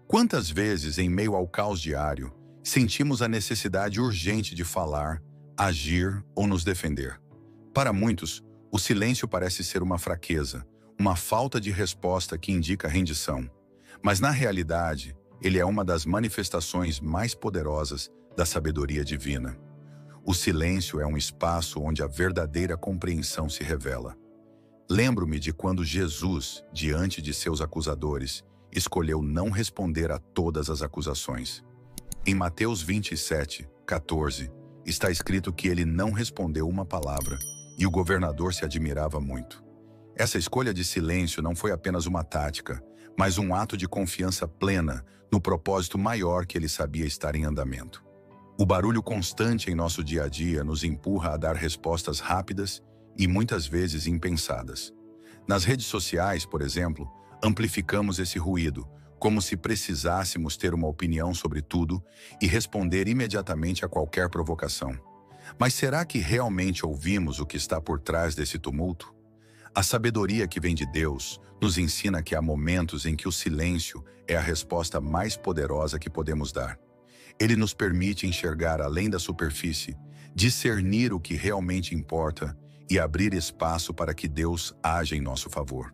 Quantas vezes, em meio ao caos diário, sentimos a necessidade urgente de falar, agir ou nos defender? Para muitos, o silêncio parece ser uma fraqueza, uma falta de resposta que indica rendição. Mas, na realidade, ele é uma das manifestações mais poderosas da sabedoria divina. O silêncio é um espaço onde a verdadeira compreensão se revela. Lembro-me de quando Jesus, diante de seus acusadores, escolheu não responder a todas as acusações. Em Mateus 27:14, está escrito que ele não respondeu uma palavra, e o governador se admirava muito. Essa escolha de silêncio não foi apenas uma tática, mas um ato de confiança plena no propósito maior que ele sabia estar em andamento. O barulho constante em nosso dia a dia nos empurra a dar respostas rápidas e muitas vezes impensadas. Nas redes sociais, por exemplo, amplificamos esse ruído, como se precisássemos ter uma opinião sobre tudo e responder imediatamente a qualquer provocação. Mas será que realmente ouvimos o que está por trás desse tumulto? A sabedoria que vem de Deus nos ensina que há momentos em que o silêncio é a resposta mais poderosa que podemos dar. Ele nos permite enxergar além da superfície, discernir o que realmente importa e abrir espaço para que Deus haja em nosso favor.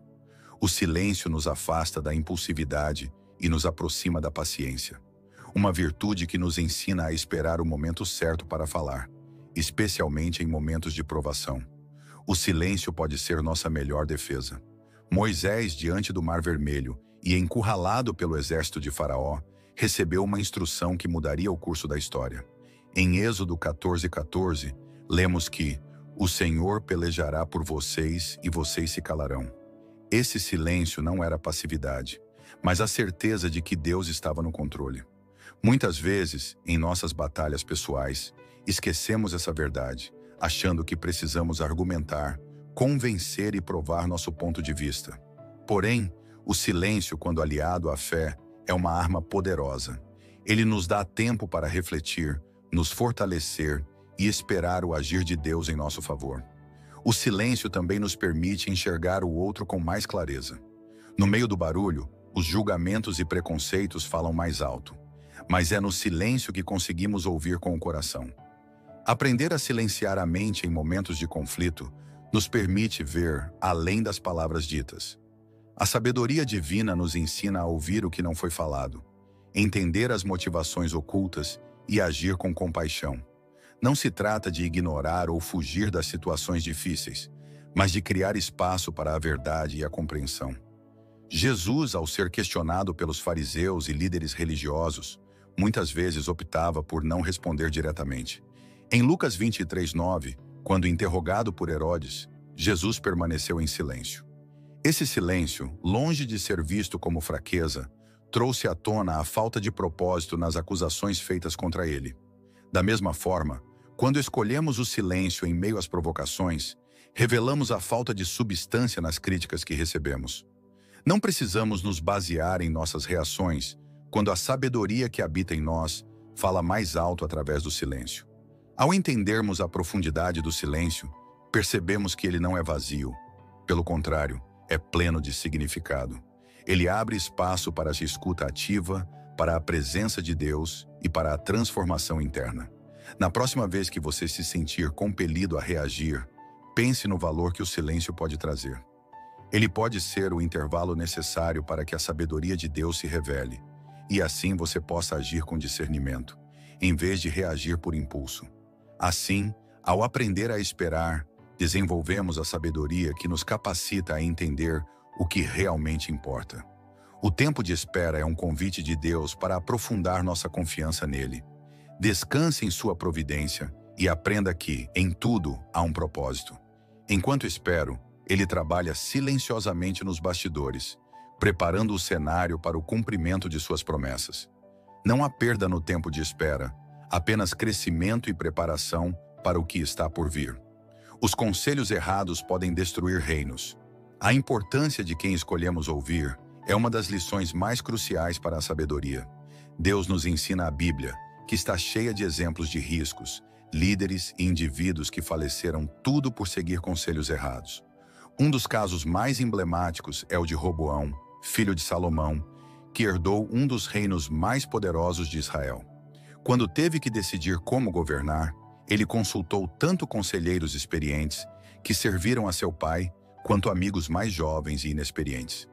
O silêncio nos afasta da impulsividade e nos aproxima da paciência. Uma virtude que nos ensina a esperar o momento certo para falar, especialmente em momentos de provação. O silêncio pode ser nossa melhor defesa. Moisés, diante do Mar Vermelho e encurralado pelo exército de Faraó, recebeu uma instrução que mudaria o curso da história. Em Êxodo 14:14, lemos que o Senhor pelejará por vocês e vocês se calarão. Esse silêncio não era passividade, mas a certeza de que Deus estava no controle. Muitas vezes, em nossas batalhas pessoais, esquecemos essa verdade, achando que precisamos argumentar, convencer e provar nosso ponto de vista. Porém, o silêncio, quando aliado à fé, é uma arma poderosa. Ele nos dá tempo para refletir, nos fortalecer e esperar o agir de Deus em nosso favor. O silêncio também nos permite enxergar o outro com mais clareza. No meio do barulho, os julgamentos e preconceitos falam mais alto, mas é no silêncio que conseguimos ouvir com o coração. Aprender a silenciar a mente em momentos de conflito nos permite ver além das palavras ditas. A sabedoria divina nos ensina a ouvir o que não foi falado, entender as motivações ocultas e agir com compaixão. Não se trata de ignorar ou fugir das situações difíceis, mas de criar espaço para a verdade e a compreensão. Jesus, ao ser questionado pelos fariseus e líderes religiosos, muitas vezes optava por não responder diretamente. Em Lucas 23:9, quando interrogado por Herodes, Jesus permaneceu em silêncio. Esse silêncio, longe de ser visto como fraqueza, trouxe à tona a falta de propósito nas acusações feitas contra ele. Da mesma forma, quando escolhemos o silêncio em meio às provocações, revelamos a falta de substância nas críticas que recebemos. Não precisamos nos basear em nossas reações, quando a sabedoria que habita em nós fala mais alto através do silêncio. Ao entendermos a profundidade do silêncio, percebemos que ele não é vazio. Pelo contrário, é pleno de significado. Ele abre espaço para a escuta ativa, para a presença de Deus e para a transformação interna. Na próxima vez que você se sentir compelido a reagir, pense no valor que o silêncio pode trazer. Ele pode ser o intervalo necessário para que a sabedoria de Deus se revele, e assim você possa agir com discernimento, em vez de reagir por impulso. Assim, ao aprender a esperar, desenvolvemos a sabedoria que nos capacita a entender o que realmente importa. O tempo de espera é um convite de Deus para aprofundar nossa confiança nele. Descanse em sua providência e aprenda que, em tudo, há um propósito. Enquanto espero, ele trabalha silenciosamente nos bastidores, preparando o cenário para o cumprimento de suas promessas. Não há perda no tempo de espera, apenas crescimento e preparação para o que está por vir. Os conselhos errados podem destruir reinos. A importância de quem escolhemos ouvir é uma das lições mais cruciais para a sabedoria. Deus nos ensina a Bíblia, que está cheia de exemplos de riscos, líderes e indivíduos que faleceram tudo por seguir conselhos errados. Um dos casos mais emblemáticos é o de Roboão, filho de Salomão, que herdou um dos reinos mais poderosos de Israel. Quando teve que decidir como governar, ele consultou tanto conselheiros experientes que serviram a seu pai, quanto amigos mais jovens e inexperientes.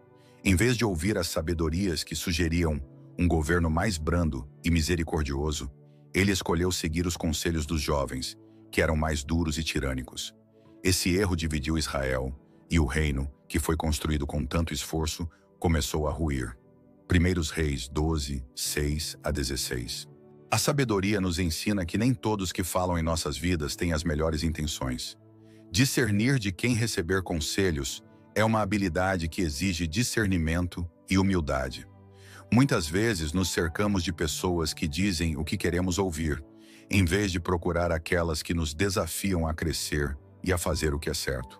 Em vez de ouvir as sabedorias que sugeriam um governo mais brando e misericordioso, ele escolheu seguir os conselhos dos jovens, que eram mais duros e tirânicos. Esse erro dividiu Israel, e o reino, que foi construído com tanto esforço, começou a ruir. 1 Reis 12, 6 a 16. A sabedoria nos ensina que nem todos que falam em nossas vidas têm as melhores intenções. Discernir de quem receber conselhos é uma habilidade que exige discernimento e humildade. Muitas vezes nos cercamos de pessoas que dizem o que queremos ouvir, em vez de procurar aquelas que nos desafiam a crescer e a fazer o que é certo.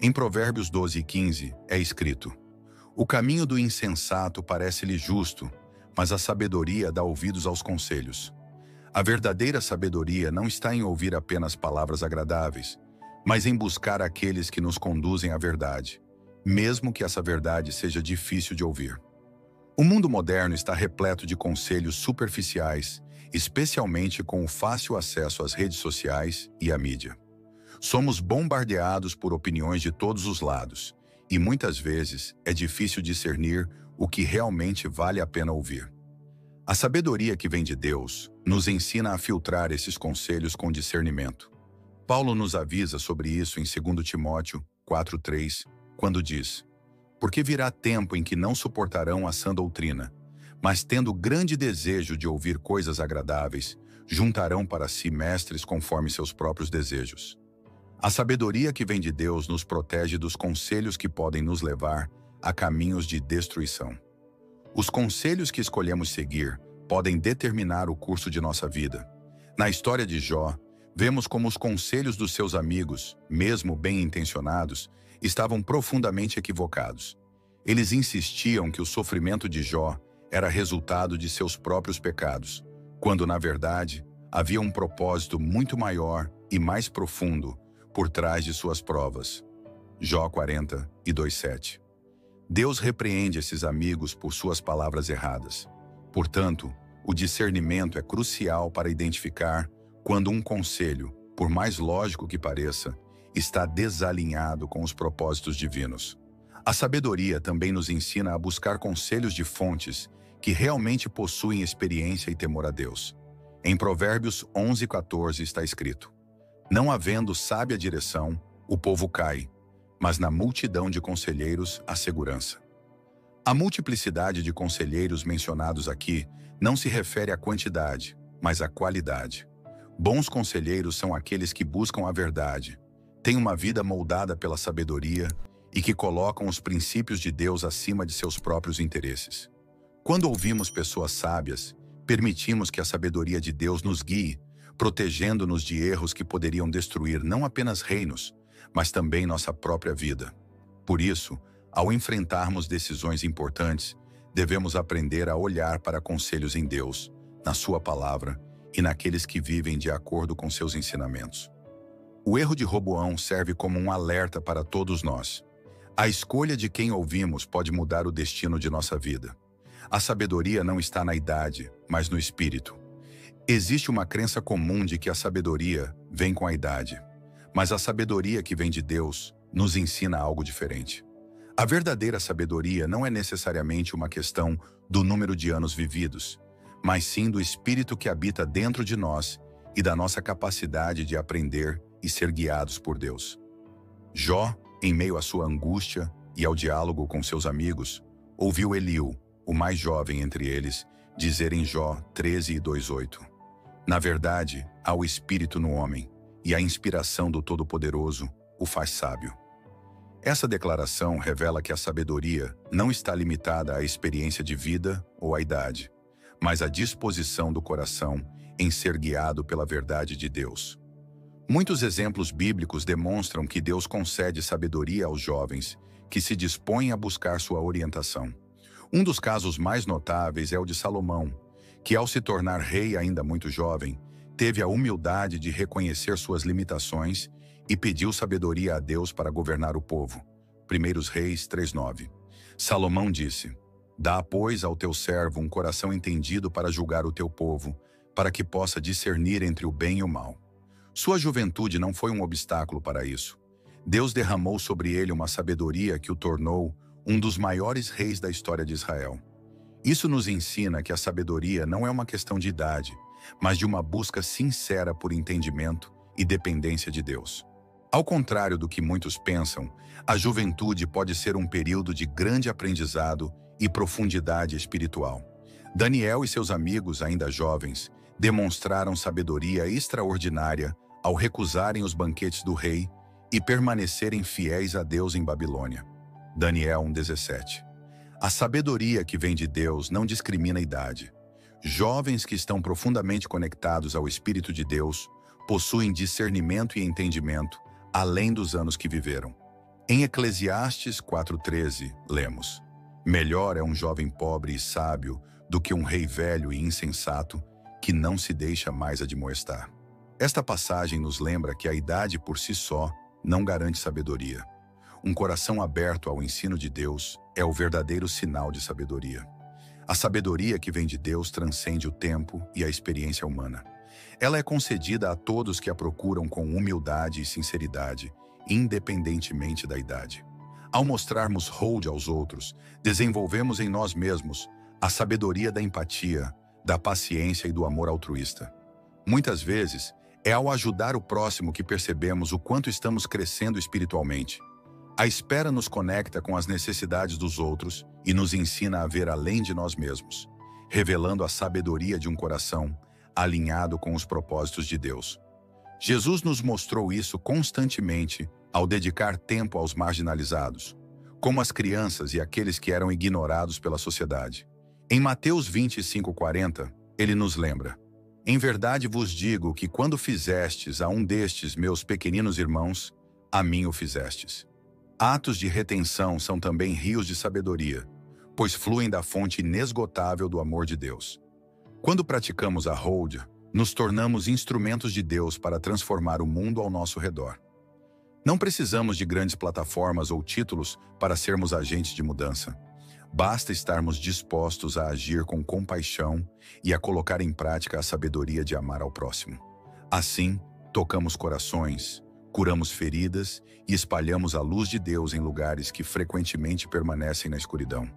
Em Provérbios 12 e 15 é escrito: o caminho do insensato parece-lhe justo, mas a sabedoria dá ouvidos aos conselhos. A verdadeira sabedoria não está em ouvir apenas palavras agradáveis, mas em buscar aqueles que nos conduzem à verdade, mesmo que essa verdade seja difícil de ouvir. O mundo moderno está repleto de conselhos superficiais, especialmente com o fácil acesso às redes sociais e à mídia. Somos bombardeados por opiniões de todos os lados, e muitas vezes é difícil discernir o que realmente vale a pena ouvir. A sabedoria que vem de Deus nos ensina a filtrar esses conselhos com discernimento. Paulo nos avisa sobre isso em 2 Timóteo 4:3, quando diz: porque virá tempo em que não suportarão a sã doutrina, mas tendo grande desejo de ouvir coisas agradáveis, juntarão para si mestres conforme seus próprios desejos. A sabedoria que vem de Deus nos protege dos conselhos que podem nos levar a caminhos de destruição. Os conselhos que escolhemos seguir podem determinar o curso de nossa vida. Na história de Jó, vemos como os conselhos dos seus amigos, mesmo bem-intencionados, estavam profundamente equivocados. Eles insistiam que o sofrimento de Jó era resultado de seus próprios pecados, quando, na verdade, havia um propósito muito maior e mais profundo por trás de suas provas. Jó 40 e 2:7. Deus repreende esses amigos por suas palavras erradas. Portanto, o discernimento é crucial para identificar quando um conselho, por mais lógico que pareça, está desalinhado com os propósitos divinos. A sabedoria também nos ensina a buscar conselhos de fontes que realmente possuem experiência e temor a Deus. Em Provérbios 11:14 está escrito: não havendo sábia direção, o povo cai, mas na multidão de conselheiros há segurança. A multiplicidade de conselheiros mencionados aqui não se refere à quantidade, mas à qualidade. Bons conselheiros são aqueles que buscam a verdade, têm uma vida moldada pela sabedoria e que colocam os princípios de Deus acima de seus próprios interesses. Quando ouvimos pessoas sábias, permitimos que a sabedoria de Deus nos guie, protegendo-nos de erros que poderiam destruir não apenas reinos, mas também nossa própria vida. Por isso, ao enfrentarmos decisões importantes, devemos aprender a olhar para conselhos em Deus, na Sua palavra e naqueles que vivem de acordo com seus ensinamentos. O erro de Roboão serve como um alerta para todos nós. A escolha de quem ouvimos pode mudar o destino de nossa vida. A sabedoria não está na idade, mas no espírito. Existe uma crença comum de que a sabedoria vem com a idade, mas a sabedoria que vem de Deus nos ensina algo diferente. A verdadeira sabedoria não é necessariamente uma questão do número de anos vividos, mas sim do espírito que habita dentro de nós e da nossa capacidade de aprender e ser guiados por Deus. Jó, em meio à sua angústia e ao diálogo com seus amigos, ouviu Eliú, o mais jovem entre eles, dizer em Jó 13:2-8: na verdade, há o Espírito no homem, e a inspiração do Todo-Poderoso o faz sábio. Essa declaração revela que a sabedoria não está limitada à experiência de vida ou à idade, mas à disposição do coração em ser guiado pela verdade de Deus. Muitos exemplos bíblicos demonstram que Deus concede sabedoria aos jovens que se dispõem a buscar sua orientação. Um dos casos mais notáveis é o de Salomão, que ao se tornar rei ainda muito jovem, teve a humildade de reconhecer suas limitações e pediu sabedoria a Deus para governar o povo. 1 Reis 3:9. Salomão disse: Dá, pois, ao teu servo um coração entendido para julgar o teu povo, para que possa discernir entre o bem e o mal. Sua juventude não foi um obstáculo para isso. Deus derramou sobre ele uma sabedoria que o tornou um dos maiores reis da história de Israel. Isso nos ensina que a sabedoria não é uma questão de idade, mas de uma busca sincera por entendimento e dependência de Deus. Ao contrário do que muitos pensam, a juventude pode ser um período de grande aprendizado e profundidade espiritual. Daniel e seus amigos, ainda jovens, demonstraram sabedoria extraordinária ao recusarem os banquetes do rei e permanecerem fiéis a Deus em Babilônia. Daniel 1:17. A sabedoria que vem de Deus não discrimina a idade. Jovens que estão profundamente conectados ao Espírito de Deus possuem discernimento e entendimento além dos anos que viveram. Em Eclesiastes 4:13, lemos: Melhor é um jovem pobre e sábio do que um rei velho e insensato que não se deixa mais admoestar. Esta passagem nos lembra que a idade por si só não garante sabedoria. Um coração aberto ao ensino de Deus é o verdadeiro sinal de sabedoria. A sabedoria que vem de Deus transcende o tempo e a experiência humana. Ela é concedida a todos que a procuram com humildade e sinceridade, independentemente da idade. Ao mostrarmos hold aos outros, desenvolvemos em nós mesmos a sabedoria da empatia, da paciência e do amor altruísta. Muitas vezes, é ao ajudar o próximo que percebemos o quanto estamos crescendo espiritualmente. A espera nos conecta com as necessidades dos outros e nos ensina a ver além de nós mesmos, revelando a sabedoria de um coração alinhado com os propósitos de Deus. Jesus nos mostrou isso constantemente ao dedicar tempo aos marginalizados, como as crianças e aqueles que eram ignorados pela sociedade. Em Mateus 25:40, ele nos lembra: Em verdade vos digo que quando fizestes a um destes meus pequeninos irmãos, a mim o fizestes. Atos de retenção são também rios de sabedoria, pois fluem da fonte inesgotável do amor de Deus. Quando praticamos a hold, nos tornamos instrumentos de Deus para transformar o mundo ao nosso redor. Não precisamos de grandes plataformas ou títulos para sermos agentes de mudança. Basta estarmos dispostos a agir com compaixão e a colocar em prática a sabedoria de amar ao próximo. Assim, tocamos corações, curamos feridas e espalhamos a luz de Deus em lugares que frequentemente permanecem na escuridão.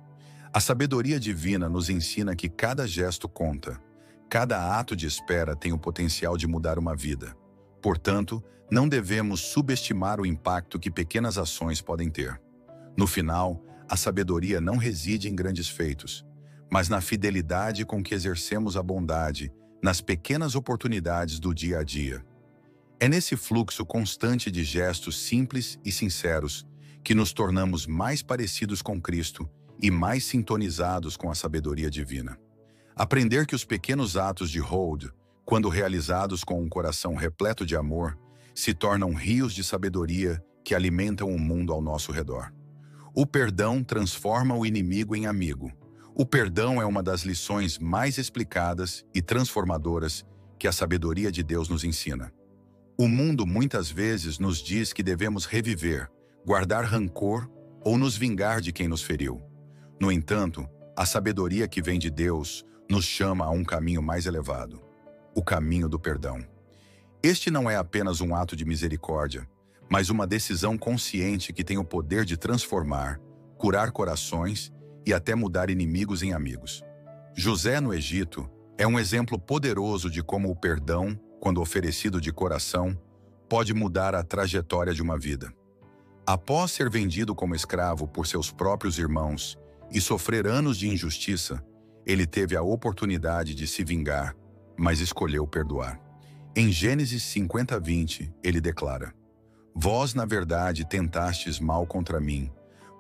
A sabedoria divina nos ensina que cada gesto conta, cada ato de espera tem o potencial de mudar uma vida. Portanto, não devemos subestimar o impacto que pequenas ações podem ter. No final, a sabedoria não reside em grandes feitos, mas na fidelidade com que exercemos a bondade nas pequenas oportunidades do dia a dia. É nesse fluxo constante de gestos simples e sinceros que nos tornamos mais parecidos com Cristo e mais sintonizados com a sabedoria divina. Aprender que os pequenos atos de hold, quando realizados com um coração repleto de amor, se tornam rios de sabedoria que alimentam o mundo ao nosso redor. O perdão transforma o inimigo em amigo. O perdão é uma das lições mais explicadas e transformadoras que a sabedoria de Deus nos ensina. O mundo muitas vezes nos diz que devemos reviver, guardar rancor ou nos vingar de quem nos feriu. No entanto, a sabedoria que vem de Deus nos chama a um caminho mais elevado, o caminho do perdão. Este não é apenas um ato de misericórdia, mas uma decisão consciente que tem o poder de transformar, curar corações e até mudar inimigos em amigos. José no Egito é um exemplo poderoso de como o perdão, quando oferecido de coração, pode mudar a trajetória de uma vida. Após ser vendido como escravo por seus próprios irmãos e sofrer anos de injustiça, ele teve a oportunidade de se vingar, mas escolheu perdoar. Em Gênesis 50:20, ele declara: Vós, na verdade, tentastes mal contra mim,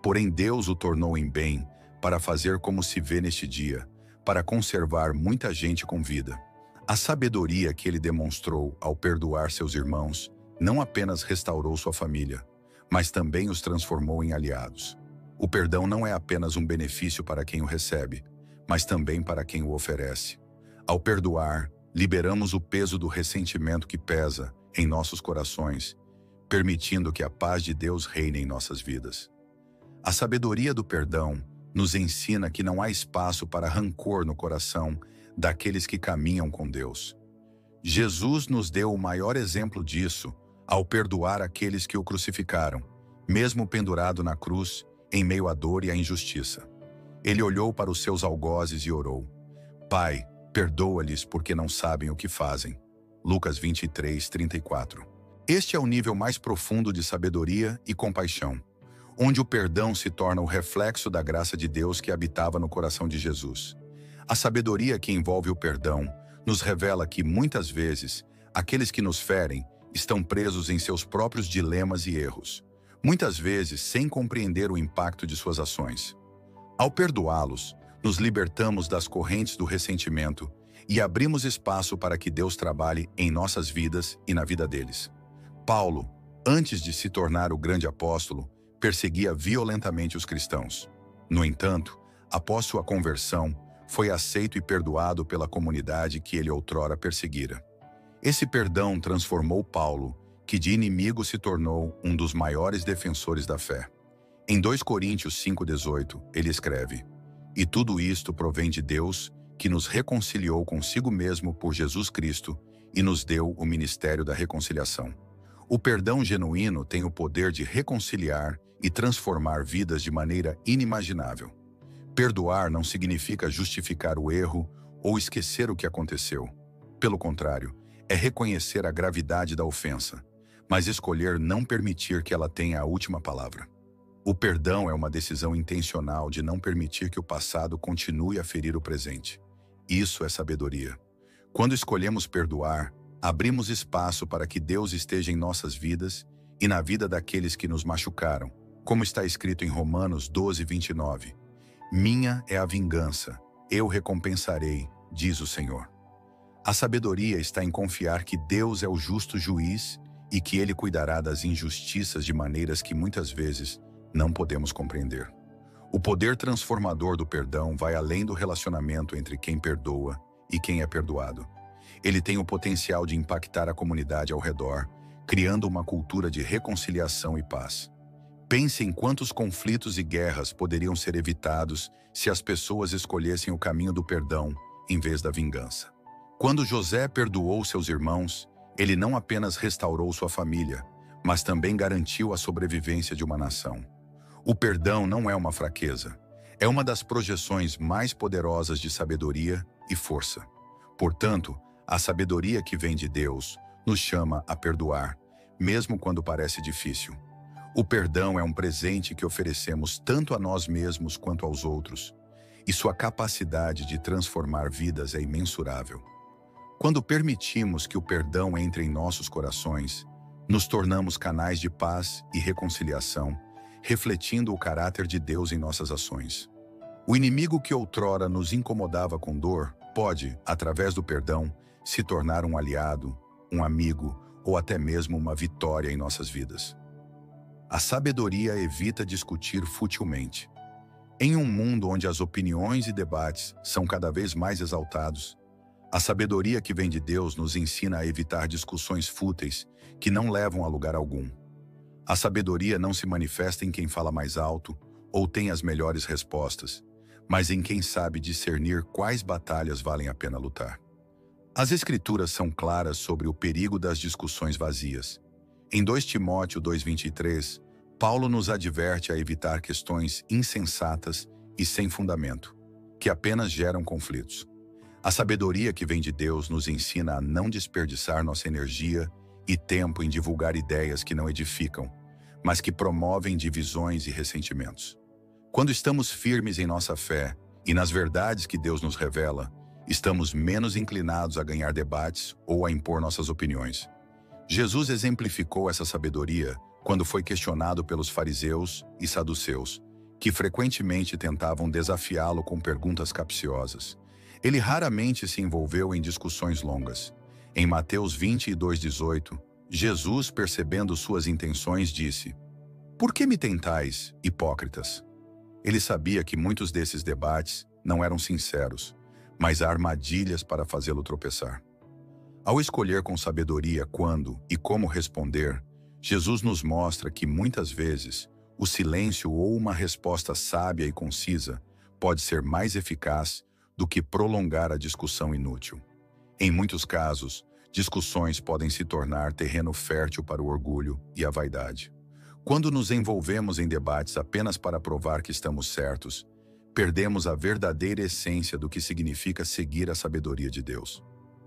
porém Deus o tornou em bem, para fazer como se vê neste dia, para conservar muita gente com vida. A sabedoria que ele demonstrou ao perdoar seus irmãos não apenas restaurou sua família, mas também os transformou em aliados. O perdão não é apenas um benefício para quem o recebe, mas também para quem o oferece. Ao perdoar, liberamos o peso do ressentimento que pesa em nossos corações, permitindo que a paz de Deus reine em nossas vidas. A sabedoria do perdão nos ensina que não há espaço para rancor no coração daqueles que caminham com Deus. Jesus nos deu o maior exemplo disso ao perdoar aqueles que o crucificaram, mesmo pendurado na cruz, em meio à dor e à injustiça. Ele olhou para os seus algozes e orou: Pai, perdoa-lhes porque não sabem o que fazem. Lucas 23:34. Este é o nível mais profundo de sabedoria e compaixão, onde o perdão se torna o reflexo da graça de Deus que habitava no coração de Jesus. A sabedoria que envolve o perdão nos revela que, muitas vezes, aqueles que nos ferem estão presos em seus próprios dilemas e erros, muitas vezes sem compreender o impacto de suas ações. Ao perdoá-los, nos libertamos das correntes do ressentimento e abrimos espaço para que Deus trabalhe em nossas vidas e na vida deles. Paulo, antes de se tornar o grande apóstolo, perseguia violentamente os cristãos. No entanto, após sua conversão, foi aceito e perdoado pela comunidade que ele outrora perseguira. Esse perdão transformou Paulo, que de inimigo se tornou um dos maiores defensores da fé. Em 2 Coríntios 5:18, ele escreve: E tudo isto provém de Deus, que nos reconciliou consigo mesmo por Jesus Cristo e nos deu o ministério da reconciliação. O perdão genuíno tem o poder de reconciliar e transformar vidas de maneira inimaginável. Perdoar não significa justificar o erro ou esquecer o que aconteceu. Pelo contrário, é reconhecer a gravidade da ofensa, mas escolher não permitir que ela tenha a última palavra. O perdão é uma decisão intencional de não permitir que o passado continue a ferir o presente. Isso é sabedoria. Quando escolhemos perdoar, abrimos espaço para que Deus esteja em nossas vidas e na vida daqueles que nos machucaram, como está escrito em Romanos 12:29. Minha é a vingança, eu recompensarei, diz o Senhor. A sabedoria está em confiar que Deus é o justo juiz e que Ele cuidará das injustiças de maneiras que muitas vezes não podemos compreender. O poder transformador do perdão vai além do relacionamento entre quem perdoa e quem é perdoado. Ele tem o potencial de impactar a comunidade ao redor, criando uma cultura de reconciliação e paz. Pense em quantos conflitos e guerras poderiam ser evitados se as pessoas escolhessem o caminho do perdão em vez da vingança. Quando José perdoou seus irmãos, ele não apenas restaurou sua família, mas também garantiu a sobrevivência de uma nação. O perdão não é uma fraqueza, é uma das projeções mais poderosas de sabedoria e força. Portanto, a sabedoria que vem de Deus nos chama a perdoar, mesmo quando parece difícil. O perdão é um presente que oferecemos tanto a nós mesmos quanto aos outros, e sua capacidade de transformar vidas é imensurável. Quando permitimos que o perdão entre em nossos corações, nos tornamos canais de paz e reconciliação, refletindo o caráter de Deus em nossas ações. O inimigo que outrora nos incomodava com dor pode, através do perdão, se tornar um aliado, um amigo ou até mesmo uma vitória em nossas vidas. A sabedoria evita discutir futilmente. Em um mundo onde as opiniões e debates são cada vez mais exaltados, a sabedoria que vem de Deus nos ensina a evitar discussões fúteis que não levam a lugar algum. A sabedoria não se manifesta em quem fala mais alto ou tem as melhores respostas, mas em quem sabe discernir quais batalhas valem a pena lutar. As Escrituras são claras sobre o perigo das discussões vazias. Em 2 Timóteo 2:23, Paulo nos adverte a evitar questões insensatas e sem fundamento, que apenas geram conflitos. A sabedoria que vem de Deus nos ensina a não desperdiçar nossa energia e tempo em divulgar ideias que não edificam, mas que promovem divisões e ressentimentos. Quando estamos firmes em nossa fé e nas verdades que Deus nos revela, estamos menos inclinados a ganhar debates ou a impor nossas opiniões. Jesus exemplificou essa sabedoria quando foi questionado pelos fariseus e saduceus, que frequentemente tentavam desafiá-lo com perguntas capciosas. Ele raramente se envolveu em discussões longas. Em Mateus 22:18, Jesus, percebendo suas intenções, disse: "Por que me tentais, hipócritas?" Ele sabia que muitos desses debates não eram sinceros, mas armadilhas para fazê-lo tropeçar. Ao escolher com sabedoria quando e como responder, Jesus nos mostra que muitas vezes o silêncio ou uma resposta sábia e concisa pode ser mais eficaz do que prolongar a discussão inútil. Em muitos casos, discussões podem se tornar terreno fértil para o orgulho e a vaidade. Quando nos envolvemos em debates apenas para provar que estamos certos, perdemos a verdadeira essência do que significa seguir a sabedoria de Deus.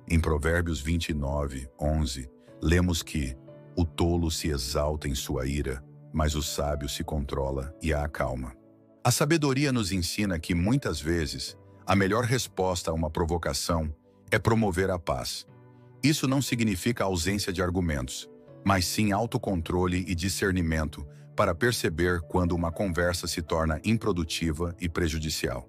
Em Provérbios 29:11, lemos que o tolo se exalta em sua ira, mas o sábio se controla e a acalma. A sabedoria nos ensina que, muitas vezes, a melhor resposta a uma provocação é promover a paz. Isso não significa ausência de argumentos, mas sim autocontrole e discernimento para perceber quando uma conversa se torna improdutiva e prejudicial.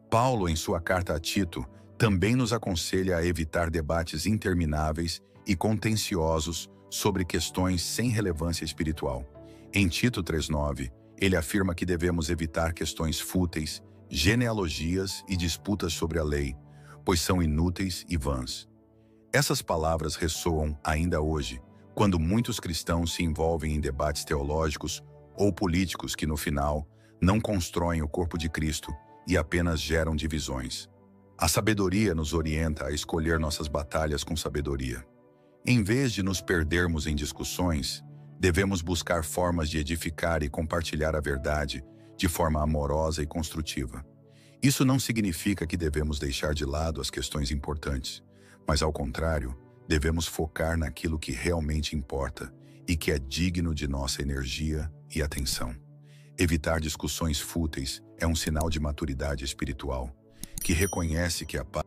Paulo, em sua carta a Tito, também nos aconselha a evitar debates intermináveis e contenciosos sobre questões sem relevância espiritual. Em Tito 3:9, ele afirma que devemos evitar questões fúteis, genealogias e disputas sobre a lei, pois são inúteis e vãs. Essas palavras ressoam ainda hoje, quando muitos cristãos se envolvem em debates teológicos ou políticos que, no final, não constroem o corpo de Cristo e apenas geram divisões. A sabedoria nos orienta a escolher nossas batalhas com sabedoria. Em vez de nos perdermos em discussões, devemos buscar formas de edificar e compartilhar a verdade de forma amorosa e construtiva. Isso não significa que devemos deixar de lado as questões importantes, mas, ao contrário, devemos focar naquilo que realmente importa e que é digno de nossa energia e atenção. Evitar discussões fúteis é um sinal de maturidade espiritual, que reconhece que a paz